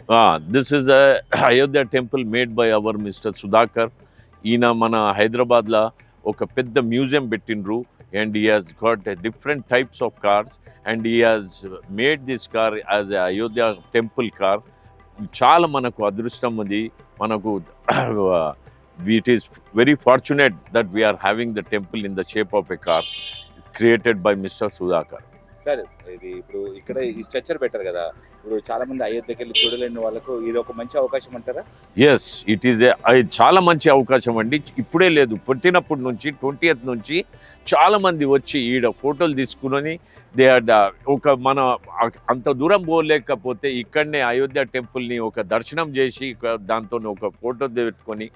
This is a Ayodhya temple made by our Mr. Sudhakar. ఈయన మన హైదరాబాద్లో ఒక పెద్ద మ్యూజియం పెట్టిండ్రు and he has got different types of cars and he has made this car as a Ayodhya temple car. చాలా మనకు అదృష్టం ఉంది. మనకు it is very fortunate that we are having the temple in the shape of a car created by mister Sudhakar. Sir ఇది ఇప్పుడు ఇక్కడ ఈ structure పెట్టారు కదా, ఇప్పుడు చాలా మంది అయోధ్యకి వెళ్ళి చూడలేని వాళ్ళకు ఇది ఒక మంచి అవకాశం అంటారా? ఎస్, ఇట్ ఈజ్ చాలా మంచి అవకాశం అండి. ఇప్పుడే లేదు, పుట్టినప్పటి నుంచి 20th నుంచి చాలామంది వచ్చి ఈడ ఫోటోలు తీసుకుని దే ఒక మన అంత దూరం పోలేకపోతే ఇక్కడనే అయోధ్య టెంపుల్ని ఒక దర్శనం చేసి దాంతో ఒక ఫోటో పెట్టుకొని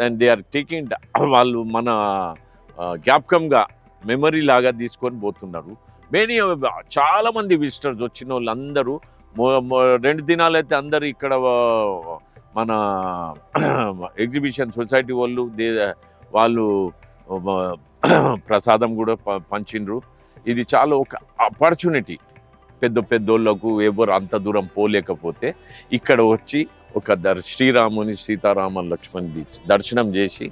అండ్ దే ఆర్ టేకింగ్ వాళ్ళు మన జ్ఞాపకంగా మెమరీ లాగా తీసుకొని పోతున్నారు. మెనీ చాలామంది విజిటర్స్ వచ్చిన వాళ్ళందరూ 2 దినాలు అయితే అందరూ ఇక్కడ మన ఎగ్జిబిషన్ సొసైటీ వాళ్ళు ప్రసాదం కూడా పంచిండ్రు. ఇది చాలా ఒక ఆపర్చునిటీ పెద్దోళ్ళకు ఎవరు అంత దూరం పోలేకపోతే ఇక్కడ వచ్చి ఒక శ్రీరాముని సీతారామ లక్ష్మణ్ దర్శనం చేసి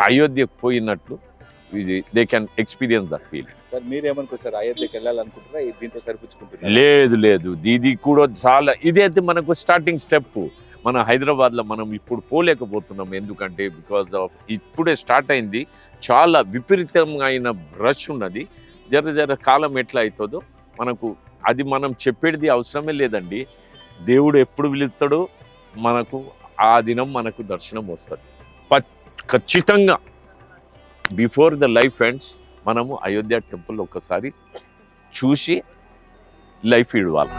అయోధ్యకు పోయినట్లు ఇది they can experience that feel. Sir మీరేమనుకో సార్, అయోధ్యకి వెళ్ళాలనుకుంటారా దీంతో సరిపుచ్చుకుంటారా? లేదు, ఇది కూడా చాలా ఇదైతే మనకు స్టార్టింగ్ స్టెప్. మన హైదరాబాద్లో మనం ఇప్పుడు పోలేకపోతున్నాం, ఎందుకంటే బికాజ్ ఆఫ్ ఇప్పుడే స్టార్ట్ అయింది. చాలా విపరీతమైన రష్ ఉన్నది. జర కాలం ఎట్లా అవుతుందో మనకు అది మనం చెప్పేది అవసరమే లేదండి. దేవుడు ఎప్పుడు పిలుస్తాడో మనకు ఆ దినం మనకు దర్శనం వస్తుంది ఖచ్చితంగా. బిఫోర్ ద లైఫ్ ఎండ్స్ మనము అయోధ్య టెంపుల్ ఒకసారి చూసి లైఫ్ ఇవ్వాలి.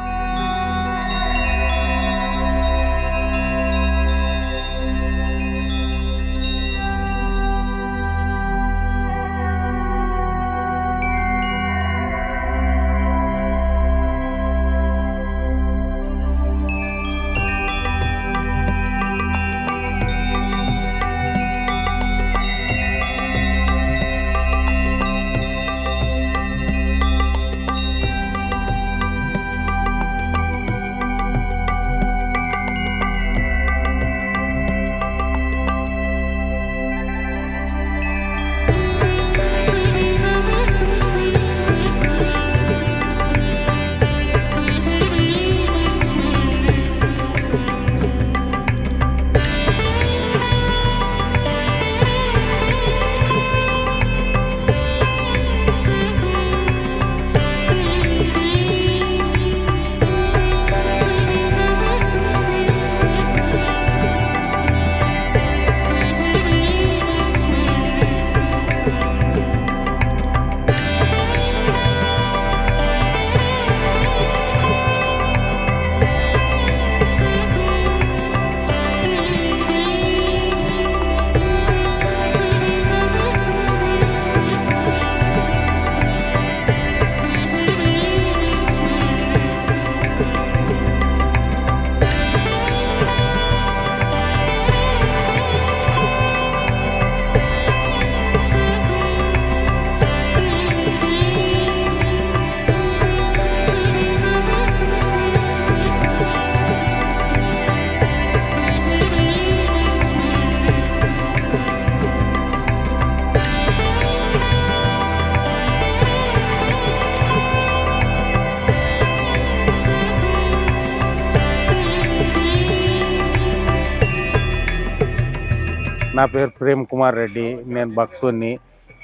నా పేరు ప్రేమ్ కుమార్ రెడ్డి, నేను భక్తుడిని.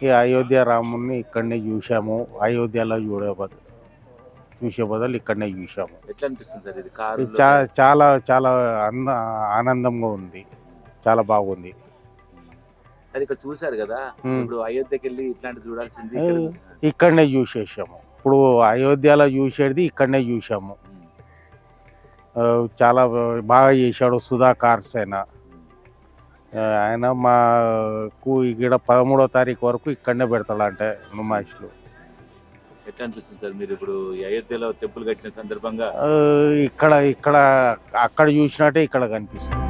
ఈ అయోధ్య రాముని ఇక్కడనే చూసాము. అయోధ్యలో చూసే బదులు ఇక్కడనే చూసాము. ఎట్లా అనిపిస్తుంది సార్ ఇది కారు? చాలా చాలా ఆనందంగా ఉంది, చాలా బాగుంది. అది ఇక్కడ చూసారు కదా, ఇప్పుడు అయోధ్యకి వెళ్ళి ఇట్లాంటి చూడాల్సింది ఇక్కడనే చూసేసాము. ఇప్పుడు అయోధ్యలో చూసేది ఇక్కడనే చూసాము. చాలా బాగా చేశాడు సుధాకర్ అయినా. ఆయన మాకు ఇక్కడ 13వ తారీఖు వరకు ఇక్కడనే పెడతాడంటే నుమాయిష్లు. ఎట్లా అనిపిస్తుంది సార్ మీరు ఇప్పుడు అయోధ్యలో టెంపుల్ కట్టిన సందర్భంగా? ఇక్కడ అక్కడ చూసినట్టే ఇక్కడ కనిపిస్తుంది.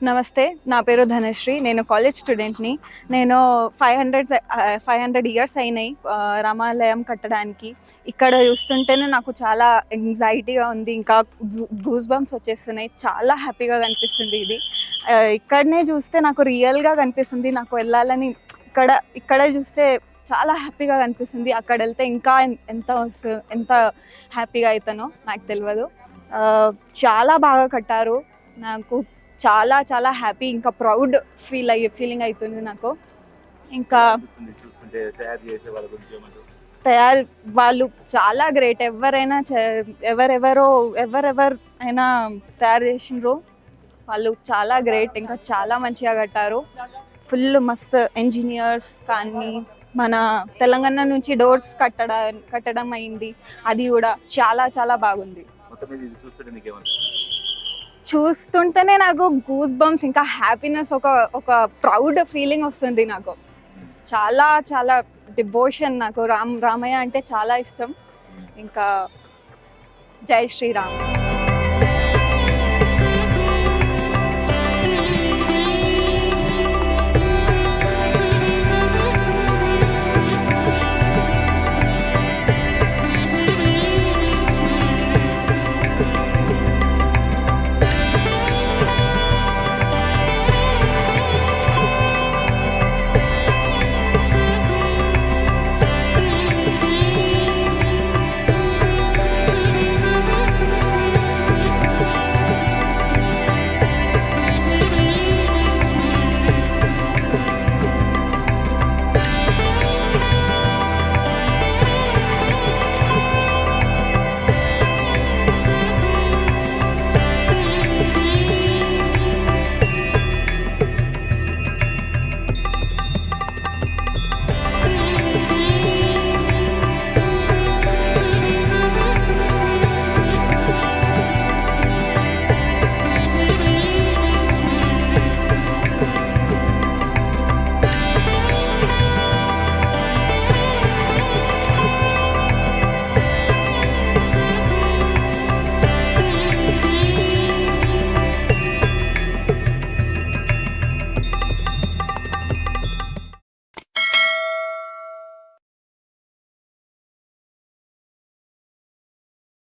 నమస్తే, నా పేరు ధనశ్రీ. నేను కాలేజ్ స్టూడెంట్ని. నేను 500 ఇయర్స్ అయినాయి రామాలయం కట్టడానికి. ఇక్కడ చూస్తుంటేనే నాకు చాలా యాంగ్జైటీగా ఉంది, ఇంకా గూస్ బంప్స్ వచ్చేస్తున్నాయి. చాలా హ్యాపీగా కనిపిస్తుంది ఇది. ఇక్కడనే చూస్తే నాకు రియల్గా కనిపిస్తుంది. నాకు వెళ్ళాలని ఇక్కడ చూస్తే చాలా హ్యాపీగా కనిపిస్తుంది. అక్కడ వెళ్తే ఇంకా ఎంత హ్యాపీగా అవుతానో నాకు తెలియదు. చాలా బాగా కట్టారు. నాకు చాలా చాలా హ్యాపీ, ఇంకా ప్రౌడ్ ఫీలింగ్ అవుతుంది నాకు. ఇంకా వాళ్ళు చాలా గ్రేట్. ఎవరెవరైనా తయారు చేసినారు వాళ్ళు చాలా గ్రేట్. ఇంకా చాలా మంచిగా కట్టారు. ఫుల్ మస్తు ఇంజనీర్స్ కానీ మన తెలంగాణ నుంచి డోర్స్ కట్టడం అయింది. అది కూడా చాలా చాలా బాగుంది. చూస్తుంటేనే నాకు గూస్ బంప్స్, ఇంకా హ్యాపీనెస్, ఒక ప్రౌడ్ ఫీలింగ్ వస్తుంది నాకు. చాలా చాలా డివోషన్. నాకు రామయ్య అంటే చాలా ఇష్టం. ఇంకా జై శ్రీరామ్.